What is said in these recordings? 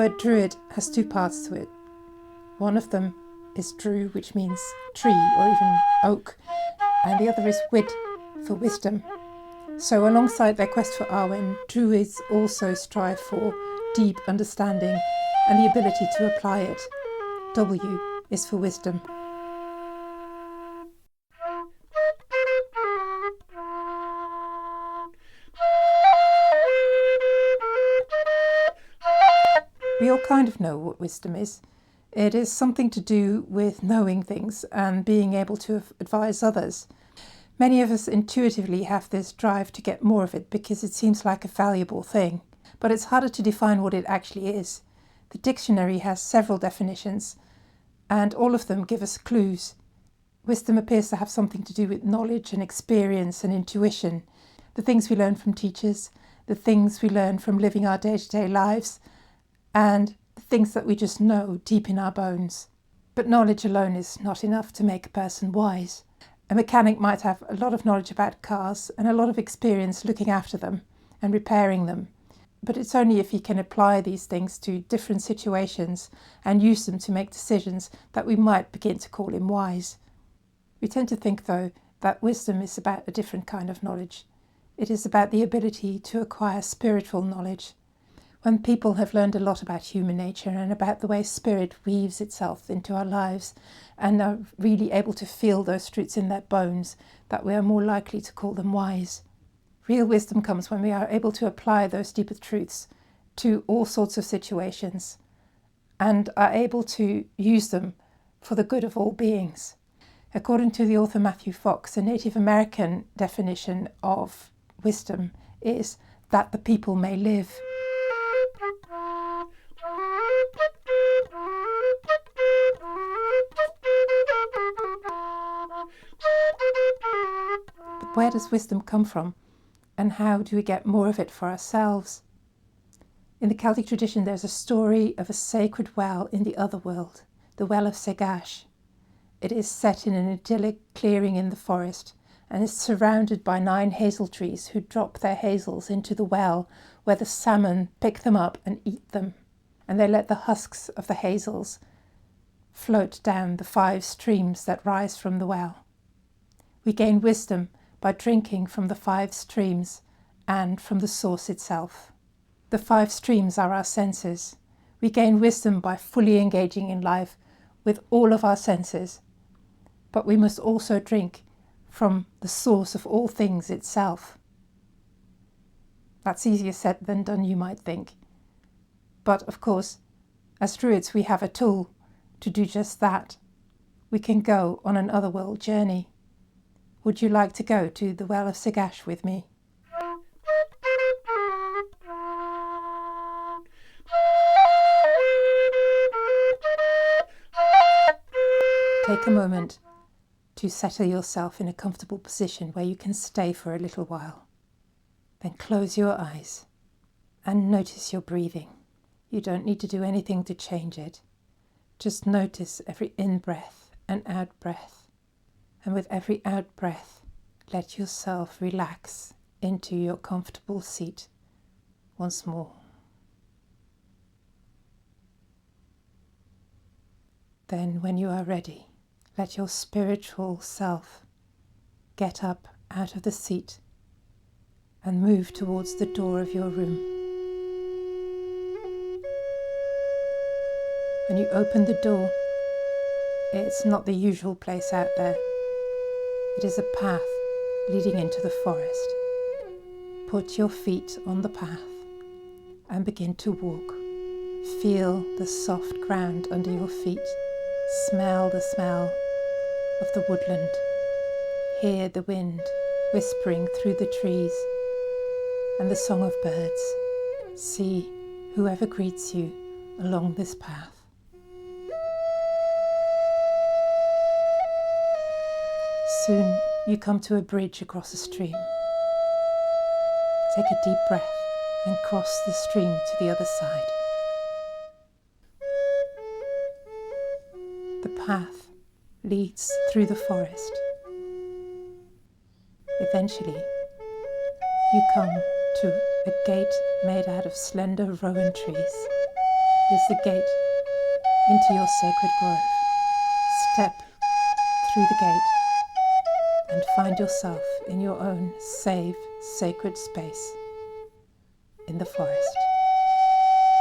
word Druid has two parts to it. One of them is Dru, which means tree or even oak, and the other is Wid for wisdom. So alongside their quest for Awen, Druids also strive for deep understanding and the ability to apply it. W is for wisdom. We all kind of know what wisdom is. It is something to do with knowing things and being able to advise others. Many of us intuitively have this drive to get more of it because it seems like a valuable thing, but it's harder to define what it actually is. The dictionary has several definitions, and all of them give us clues. Wisdom appears to have something to do with knowledge and experience and intuition, the things we learn from teachers, the things we learn from living our day-to-day lives, and the things that we just know deep in our bones. But knowledge alone is not enough to make a person wise. A mechanic might have a lot of knowledge about cars and a lot of experience looking after them and repairing them. But it's only if he can apply these things to different situations and use them to make decisions that we might begin to call him wise. We tend to think, though, that wisdom is about a different kind of knowledge. It is about the ability to acquire spiritual knowledge. When people have learned a lot about human nature and about the way spirit weaves itself into our lives and are really able to feel those truths in their bones, that we are more likely to call them wise. Real wisdom comes when we are able to apply those deeper truths to all sorts of situations and are able to use them for the good of all beings. According to the author Matthew Fox, a Native American definition of wisdom is that the people may live. But where does wisdom come from, and how do we get more of it for ourselves? In the Celtic tradition, there's a story of a sacred well in the other world, the Well of Segash. It is set in an idyllic clearing in the forest and is surrounded by 9 hazel trees who drop their hazels into the well, where the salmon pick them up and eat them, and they let the husks of the hazels float down the 5 streams that rise from the well. We gain wisdom by drinking from the 5 streams and from the source itself. The 5 streams are our senses. We gain wisdom by fully engaging in life with all of our senses, but we must also drink from the source of all things itself. That's easier said than done, you might think. But of course, as Druids, we have a tool to do just that. We can go on an otherworld journey. Would you like to go to the Well of Segash with me? Take a moment to settle yourself in a comfortable position where you can stay for a little while. Then close your eyes and notice your breathing. You don't need to do anything to change it. Just notice every in-breath and out-breath. And with every out-breath, let yourself relax into your comfortable seat once more. Then, when you are ready, let your spiritual self get up out of the seat and move towards the door of your room. When you open the door, it's not the usual place out there. It is a path leading into the forest. Put your feet on the path and begin to walk. Feel the soft ground under your feet. Smell the smell of the woodland. Hear the wind whispering through the trees and the song of birds. See whoever greets you along this path. Soon you come to a bridge across a stream. Take a deep breath and cross the stream to the other side. The path leads through the forest. Eventually, you come to a gate made out of slender rowan trees. is the gate into your sacred grove. Step through the gate and find yourself in your own safe, sacred space in the forest.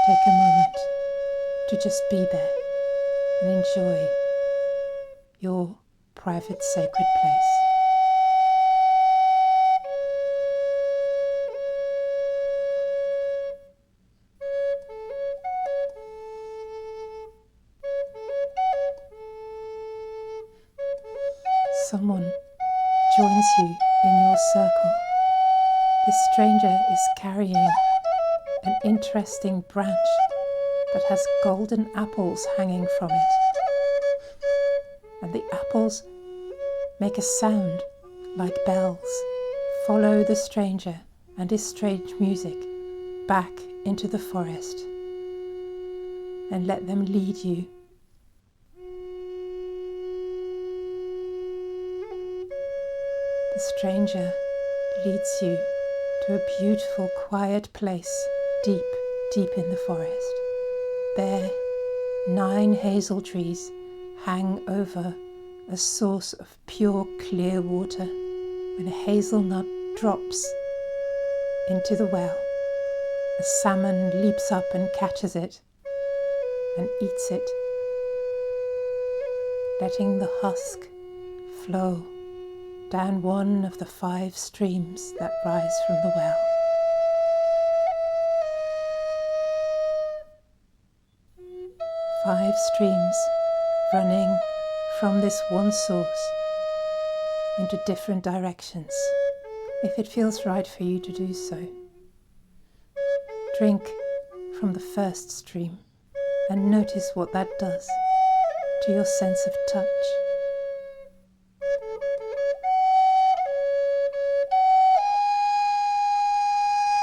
Take a moment to just be there and enjoy your private sacred place. Someone joins you in your circle. This stranger is carrying an interesting branch that has golden apples hanging from it. And the apples make a sound like bells. Follow the stranger and his strange music back into the forest and let them lead you. The stranger leads you to a beautiful, quiet place deep, deep in the forest. There, 9 hazel trees hang over a source of pure, clear water. When a hazelnut drops into the well, a salmon leaps up and catches it and eats it, letting the husk flow down one of the 5 streams that rise from the well. Five streams running from this one source into different directions, if it feels right for you to do so. Drink from the first stream and notice what that does to your sense of touch.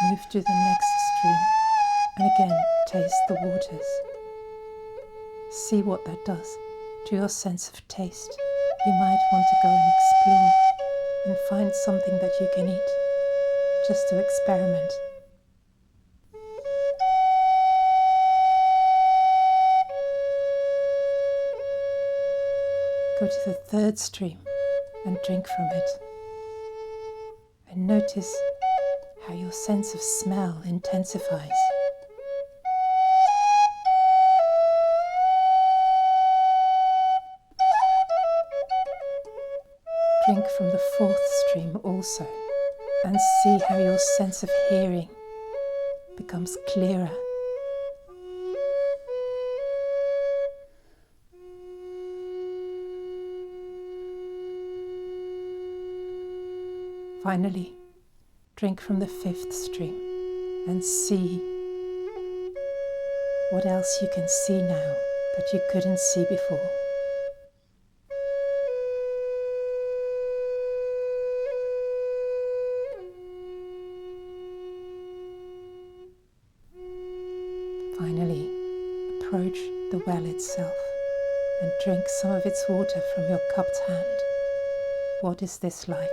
Move to the next stream and again taste the waters. See what that does to your sense of taste. You might want to go and explore and find something that you can eat, just to experiment. Go to the third stream and drink from it. And notice how your sense of smell intensifies. Drink from the fourth stream also, and see how your sense of hearing becomes clearer. Finally, drink from the fifth stream and see what else you can see now that you couldn't see before. Finally, approach the well itself and drink some of its water from your cupped hand. What is this like?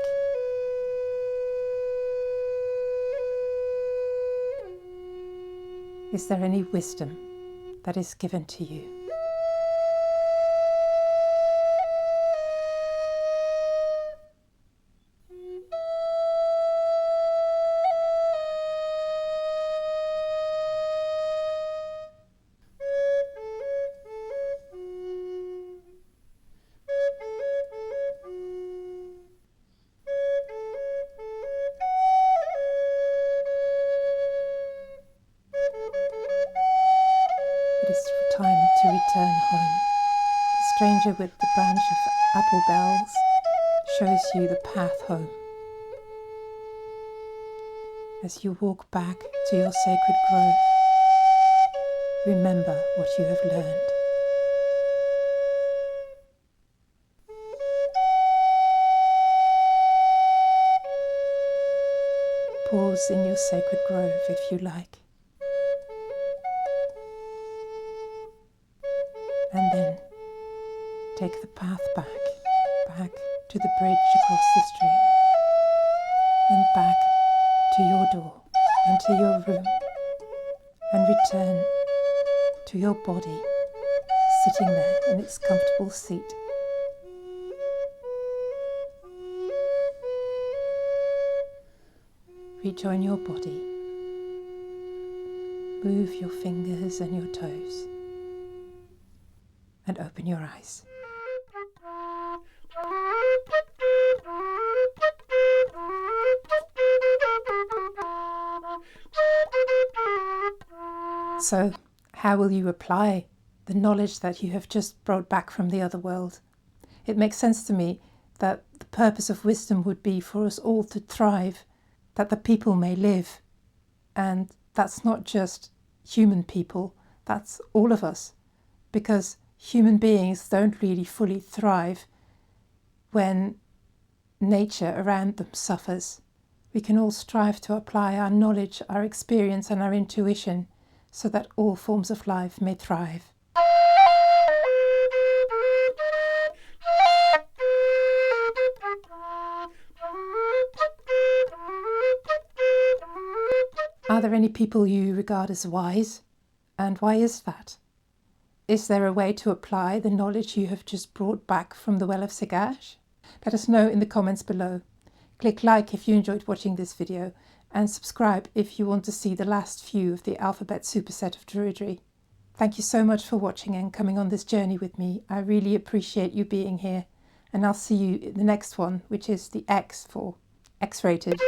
Is there any wisdom that is given to you? It is time to return home. The stranger with the branch of apple bells shows you the path home. As you walk back to your sacred grove, remember what you have learned. Pause in your sacred grove if you like. And then take the path back to the bridge across the stream, and back to your door and to your room, and return to your body, sitting there in its comfortable seat. Rejoin your body. Move your fingers and your toes. And open your eyes. So, how will you apply the knowledge that you have just brought back from the other world? It makes sense to me that the purpose of wisdom would be for us all to thrive, that the people may live. And that's not just human people, that's all of us. Because human beings don't really fully thrive when nature around them suffers. We can all strive to apply our knowledge, our experience and our intuition so that all forms of life may thrive. Are there any people you regard as wise? And why is that? Is there a way to apply the knowledge you have just brought back from the Well of Sagash? Let us know in the comments below. Click like if you enjoyed watching this video, and subscribe if you want to see the last few of the Alphabet Superset of Druidry. Thank you so much for watching and coming on this journey with me. I really appreciate you being here, and I'll see you in the next one, which is the X for X-rated.